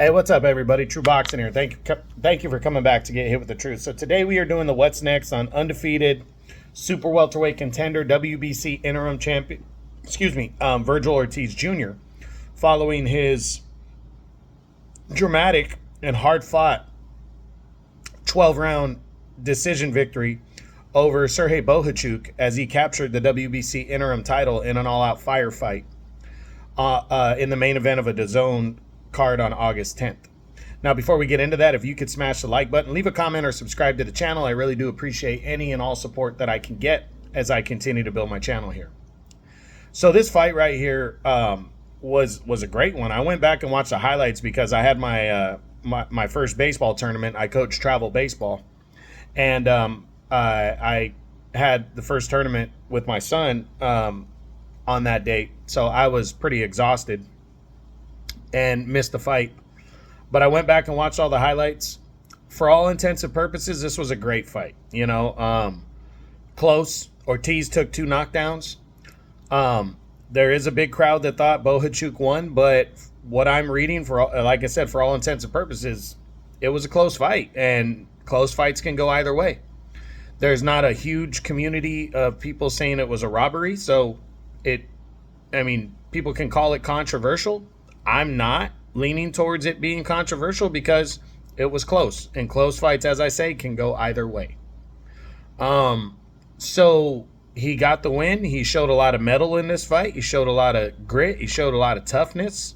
Hey, what's up, everybody? True Boxing here. Thank you for coming back to get hit with the truth. So today we are doing the what's next on undefeated super welterweight contender WBC Interim Champion. Vergil Ortiz Jr. following his dramatic and hard-fought 12-round decision victory over Serheii Bohachuk as he captured the WBC Interim Title in an all-out firefight in the main event of a DAZN card on August 10th. Now, before we get into that, if you could smash the like button, leave a comment, or subscribe to the channel. I really do appreciate any and all support that I can get as I continue to build my channel here. So this fight right here was a great one. I went back and watched the highlights because I had my first baseball tournament. I coached travel baseball, and I had the first tournament with my son on that date, so I was pretty exhausted and missed the fight. But I went back and watched all the highlights. For all intents and purposes, this was a great fight. You know, close. Ortiz took 2 knockdowns. There is a big crowd that thought Bohachuk won, but what I'm reading, like I said, for all intents and purposes, it was a close fight, and close fights can go either way. There's not a huge community of people saying it was a robbery, so people can call it controversial. I'm not leaning towards it being controversial because it was close, and close fights, as I say, can go either way. So he got the win. He showed a lot of mettle in this fight. He showed a lot of grit. He showed a lot of toughness.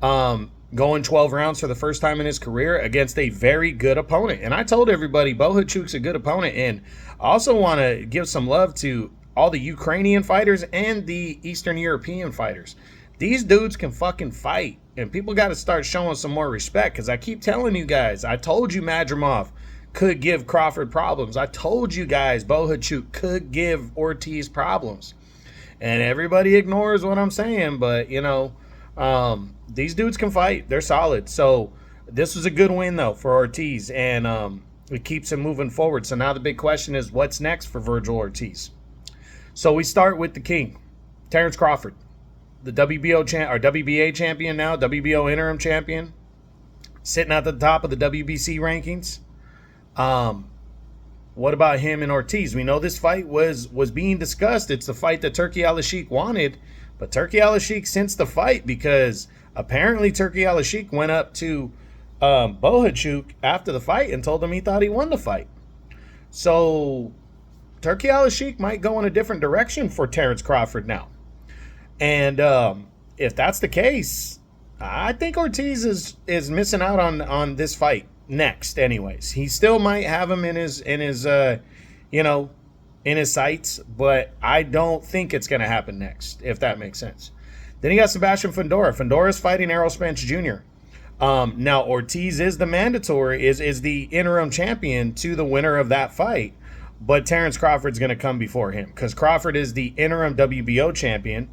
Going 12 rounds for the first time in his career against a very good opponent. And I told everybody Bohachuk's a good opponent. And I also want to give some love to all the Ukrainian fighters and the Eastern European fighters. These dudes can fucking fight, and people got to start showing some more respect, because I keep telling you guys, I told you Madrimov could give Crawford problems. I told you guys Bohachuk could give Ortiz problems. And everybody ignores what I'm saying, but, you know, these dudes can fight. They're solid. So this was a good win, though, for Ortiz, and it keeps him moving forward. So now the big question is, what's next for Vergil Ortiz? So we start with the king, Terrence Crawford. The WBA champion now, WBO interim champion, sitting at the top of the WBC rankings. What about him and Ortiz? We know this fight was being discussed. It's the fight that Turki Al-Sheikh wanted, but Turki Al-Sheikh since the fight, because apparently Turki Al-Sheikh went up to Bohachuk after the fight and told him he thought he won the fight. So Turki Al-Sheikh might go in a different direction for Terrence Crawford now. And if that's the case, I think Ortiz is missing out on this fight next. Anyways, he still might have him in his sights, but I don't think it's going to happen next, if that makes sense. Then you got Sebastian Fundora. Fundora's fighting Errol Spence Jr. Now Ortiz is the mandatory, is the interim champion to the winner of that fight, but Terrence Crawford's going to come before him because Crawford is the interim WBO champion.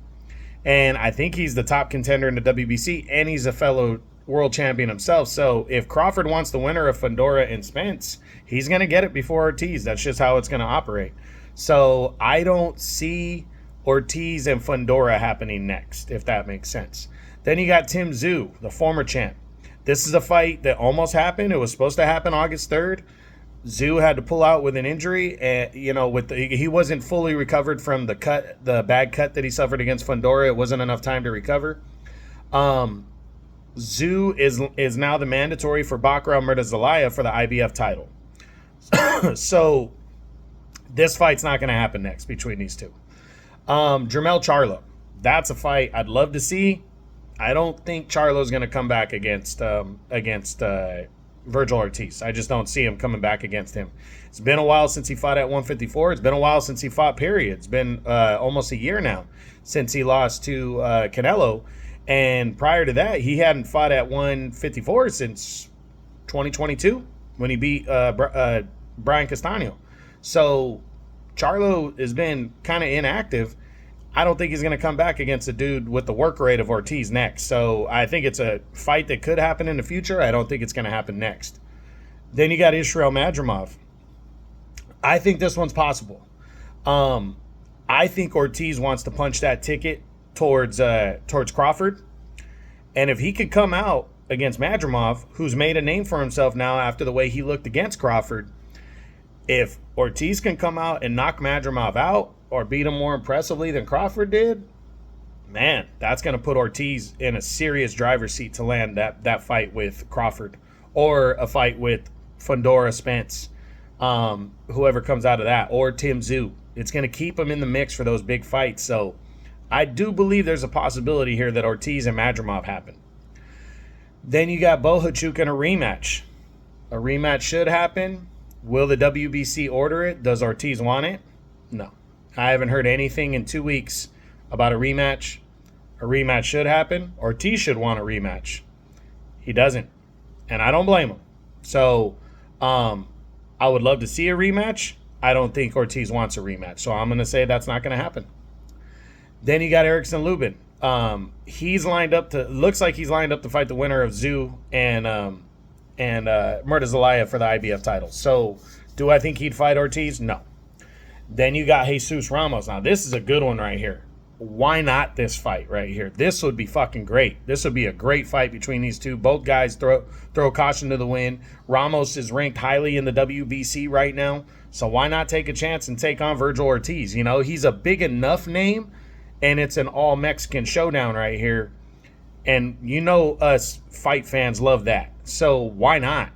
And I think he's the top contender in the WBC, and he's a fellow world champion himself. So if Crawford wants the winner of Fundora and Spence, he's going to get it before Ortiz. That's just how it's going to operate. So I don't see Ortiz and Fundora happening next, if that makes sense. Then you got Tim Tszyu, the former champ. This is a fight that almost happened. It was supposed to happen August 3rd. Tszyu had to pull out with an injury, and he wasn't fully recovered from the bad cut that he suffered against Fundora. It wasn't enough time to recover. Tszyu is now the mandatory for Bakram Murtazalaya for the IBF title. So this fight's not going to happen next between these two. Jermell Charlo, that's a fight I'd love to see. I don't think Charlo's going to come back against Vergil Ortiz. I just don't see him coming back against him. It's been a while since he fought at 154. It's been a while since he fought, period. It's been almost a year now since he lost to Canelo. And prior to that, he hadn't fought at 154 since 2022 when he beat Brian Castano. So Charlo has been kind of inactive. I don't think he's going to come back against a dude with the work rate of Ortiz next. So I think it's a fight that could happen in the future. I don't think it's going to happen next. Then you got Israel Madrimov. I think this one's possible. I think Ortiz wants to punch that ticket towards Crawford. And if he could come out against Madrimov, who's made a name for himself now after the way he looked against Crawford. If Ortiz can come out and knock Madrimov out or beat him more impressively than Crawford did, man, that's going to put Ortiz in a serious driver's seat to land that fight with Crawford, or a fight with Fundora, Spence, whoever comes out of that, or Tim Tszyu. It's going to keep him in the mix for those big fights. So I do believe there's a possibility here that Ortiz and Madrimov happen. Then you got Bohachuk in a rematch. A rematch should happen. Will the WBC order it? Does Ortiz want it? No. I haven't heard anything in 2 weeks about a rematch. A rematch should happen. Ortiz should want a rematch. He doesn't. And I don't blame him. So I would love to see a rematch. I don't think Ortiz wants a rematch. So I'm going to say that's not going to happen. Then you got Erickson Lubin. He's lined up to, looks like he's lined up to fight the winner of Tszyu and Murtazalaya for the IBF title. So do I think he'd fight Ortiz? No. Then you got Jesus Ramos. Now this is a good one right here. Why not this fight right here? This would be fucking great. This would be a great fight between these two. Both guys throw caution to the wind. Ramos is ranked highly in the WBC right now. So why not take a chance and take on Vergil Ortiz? You know, he's a big enough name, and it's an all-Mexican showdown right here. And you know us fight fans love that. So why not?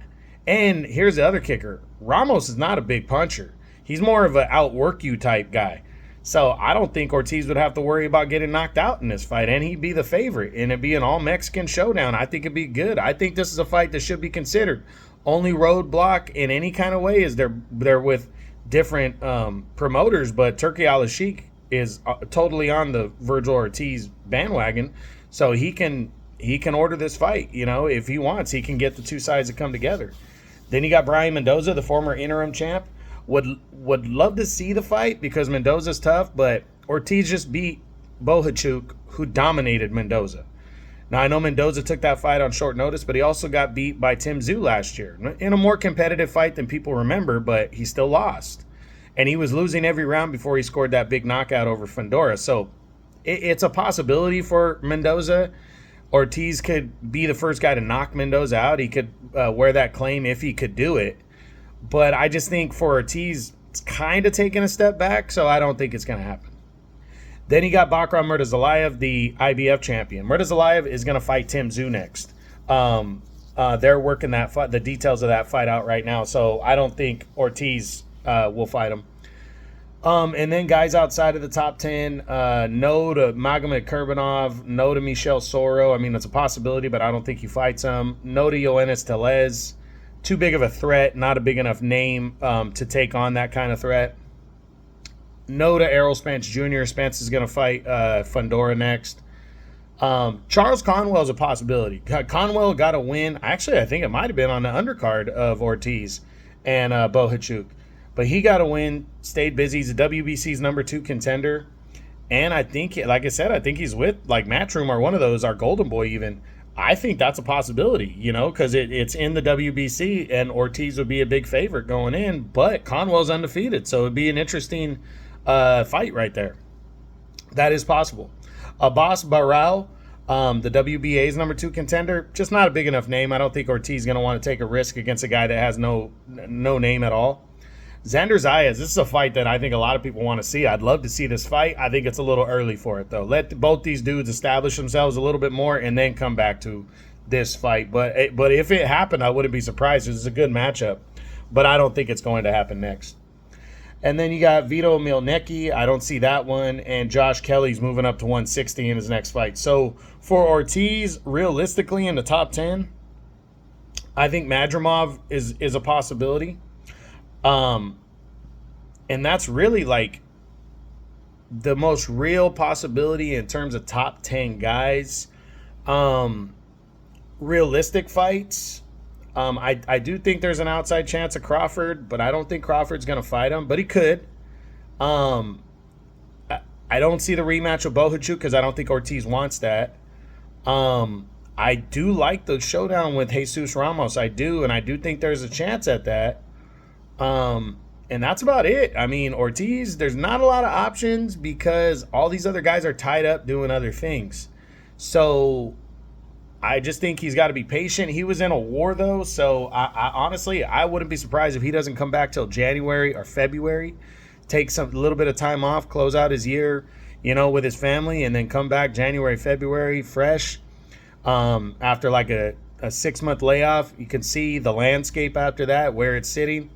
And here's the other kicker. Ramos is not a big puncher. He's more of an outwork you type guy. So I don't think Ortiz would have to worry about getting knocked out in this fight, and he'd be the favorite, and it'd be an all-Mexican showdown. I think it'd be good. I think this is a fight that should be considered. Only roadblock in any kind of way is they're with different promoters, but Turki Al-Sheikh is totally on the Vergil Ortiz bandwagon, so he can order this fight. You know, if he wants, he can get the two sides to come together. Then you got Brian Mendoza, the former interim champ. Would love to see the fight because Mendoza's tough, but Ortiz just beat Bohachuk, who dominated Mendoza. Now, I know Mendoza took that fight on short notice, but he also got beat by Tim Tszyu last year in a more competitive fight than people remember, but he still lost. And he was losing every round before he scored that big knockout over Fundora. So it's a possibility for Mendoza. Ortiz could be the first guy to knock Mendoza out. He could wear that claim if he could do it. But I just think for Ortiz, it's kind of taking a step back, so I don't think it's going to happen. Then you got Bakram Murtazalayev, the IBF champion. Murtazalayev is going to fight Tim Tszyu next. They're working the details of that fight out right now, so I don't think Ortiz will fight him. And then guys outside of the top 10, no to Magomed Kurbanov, no to Michel Soro. I mean, it's a possibility, but I don't think he fights him. No to Yoenis Telez. Too big of a threat, not a big enough name to take on that kind of threat. No to Errol Spence Jr. Spence is going to fight Fundora next. Charles Conwell's a possibility. Conwell got a win. Actually, I think it might have been on the undercard of Ortiz and Bohachuk. But he got a win, stayed busy. He's a WBC's number 2 contender. And I think, like I said, I think he's with like Matchroom or one of those, our Golden Boy even. I think that's a possibility, you know, because it's in the WBC and Ortiz would be a big favorite going in, but Conwell's undefeated, so it'd be an interesting fight right there. That is possible. Abbas Barao, the WBA's number 2 contender, just not a big enough name. I don't think Ortiz is going to want to take a risk against a guy that has no name at all. Xander Zayas, this is a fight that I think a lot of people want to see. I'd love to see this fight. I think it's a little early for it, though. Let both these dudes establish themselves a little bit more and then come back to this fight. But if it happened, I wouldn't be surprised. This is a good matchup. But I don't think it's going to happen next. And then you got Vito Mielnicki. I don't see that one. And Josh Kelly's moving up to 160 in his next fight. So for Ortiz, realistically in the top 10, I think Madrimov is a possibility. And that's really like the most real possibility in terms of top 10 guys. Realistic fights. I do think there's an outside chance of Crawford, but I don't think Crawford's going to fight him, but he could. I don't see the rematch with Bohachuk because I don't think Ortiz wants that. I do like the showdown with Jesus Ramos. I do, and I do think there's a chance at that. And that's about it. I mean, Ortiz, there's not a lot of options because all these other guys are tied up doing other things. So I just think he's got to be patient. He was in a war, though, so I honestly, I wouldn't be surprised if he doesn't come back till January or February. Take a little bit of time off, close out his year, with his family, and then come back January, February fresh. After like a 6-month layoff, you can see the landscape after that, where it's sitting,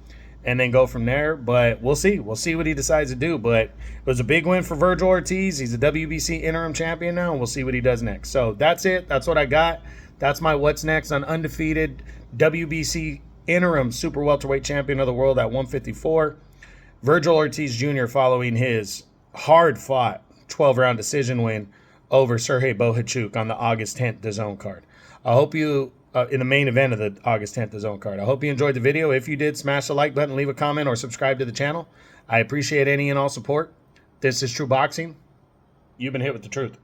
and then go from there. But we'll see. We'll see what he decides to do. But it was a big win for Vergil Ortiz. He's a WBC interim champion now, and we'll see what he does next. So that's it. That's what I got. That's my what's next on Undefeated WBC interim super welterweight champion of the world at 154. Vergil Ortiz Jr. following his hard-fought 12-round decision win over Serheii Bohachuk on the August 10th DAZN card. I hope you, in the main event of the August 10th DAZN card. I hope you enjoyed the video. If you did, smash the like button, leave a comment, or subscribe to the channel. I appreciate any and all support. This is True Boxing. You've been hit with the truth.